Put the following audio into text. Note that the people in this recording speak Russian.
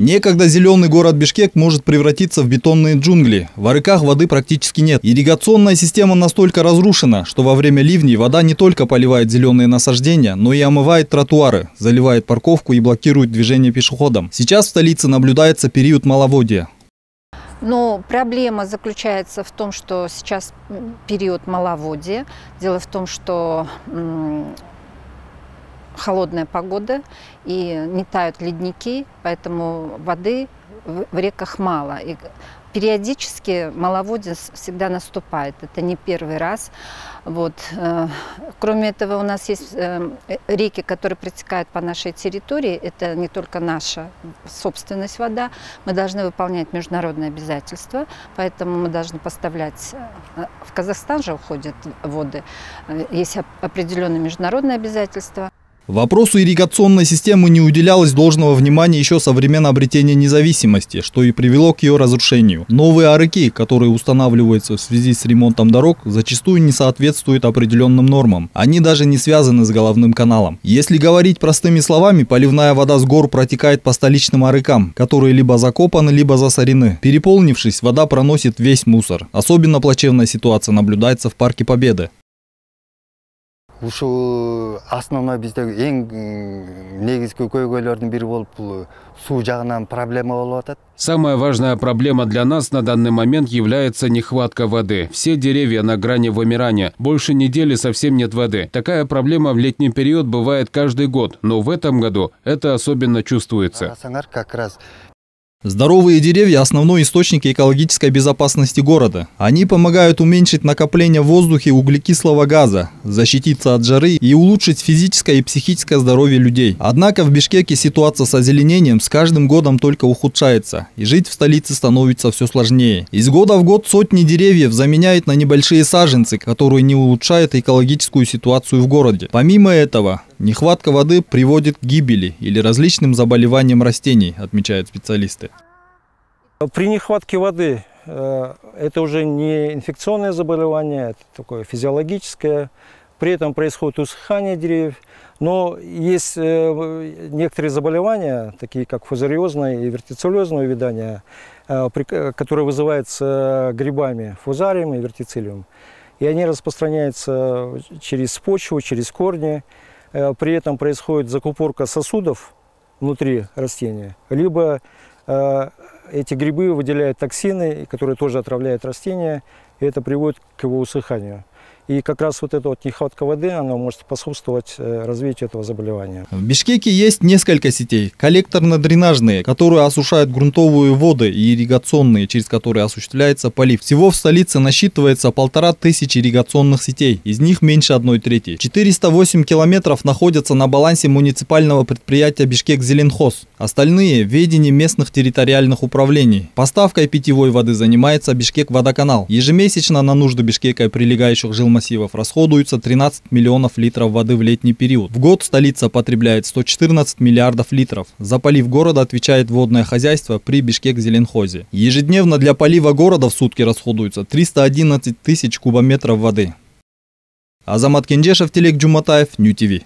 Некогда зеленый город Бишкек может превратиться в бетонные джунгли. В арыках воды практически нет. Ирригационная система настолько разрушена, что во время ливней вода не только поливает зеленые насаждения, но и омывает тротуары, заливает парковку и блокирует движение пешеходам. Сейчас в столице наблюдается период маловодья. Но проблема заключается в том, что сейчас период маловодья. Дело в том, что холодная погода и не тают ледники, поэтому воды в реках мало. И периодически маловодье всегда наступает. Это не первый раз. Вот. Кроме этого, у нас есть реки, которые протекают по нашей территории. Это не только наша собственность вода. Мы должны выполнять международные обязательства, поэтому мы должны поставлять... В Казахстан же уходят воды. Есть определенные международные обязательства. Вопросу ирригационной системы не уделялось должного внимания еще со времен обретения независимости, что и привело к ее разрушению. Новые арыки, которые устанавливаются в связи с ремонтом дорог, зачастую не соответствуют определенным нормам. Они даже не связаны с головным каналом. Если говорить простыми словами, поливная вода с гор протекает по столичным арыкам, которые либо закопаны, либо засорены. Переполнившись, вода проносит весь мусор. Особенно плачевная ситуация наблюдается в Парке Победы. Основной биздеги эң негизги көйгөйлөрдүн бири болуп суу жагынан проблема болуп атат. Самая важная проблема для нас на данный момент является нехватка воды. Все деревья на грани вымирания. Больше недели совсем нет воды. Такая проблема в летний период бывает каждый год, но в этом году это особенно чувствуется. Как раз Здоровые деревья – основной источник экологической безопасности города. Они помогают уменьшить накопление в воздухе углекислого газа, защититься от жары и улучшить физическое и психическое здоровье людей. Однако в Бишкеке ситуация с озеленением с каждым годом только ухудшается, и жить в столице становится все сложнее. Из года в год сотни деревьев заменяют на небольшие саженцы, которые не улучшают экологическую ситуацию в городе. Помимо этого, нехватка воды приводит к гибели или различным заболеваниям растений, отмечают специалисты. При нехватке воды это уже не инфекционное заболевание, это такое физиологическое. При этом происходит усыхание деревьев. Но есть некоторые заболевания, такие как фузариозное и вертициллезное увядание, которые вызываются грибами фузарием и вертициллиум. И они распространяются через почву, через корни. При этом происходит закупорка сосудов внутри растения, либо эти грибы выделяют токсины, которые тоже отравляют растения, и это приводит к его усыханию. И как раз вот эта вот нехватка воды, она может способствовать развитию этого заболевания. В Бишкеке есть несколько сетей. Коллекторно-дренажные, которые осушают грунтовые воды, и ирригационные, через которые осуществляется полив. Всего в столице насчитывается 1500 ирригационных сетей, из них меньше 1/3. 408 километров находятся на балансе муниципального предприятия Бишкек-Зеленхоз. Остальные – в ведении местных территориальных управлений. Поставкой питьевой воды занимается Бишкек-Водоканал. Ежемесячно на нужды Бишкека и прилегающих жилмассивов расходуется 13 миллионов литров воды в летний период. В год столица потребляет 114 миллиардов литров. За полив города отвечает водное хозяйство при Бишкек-Зеленхозе. Ежедневно для полива города в сутки расходуется 311 тысяч кубометров воды. Азамат Кенжешев, Телек Джуматаев, Нью ТВ.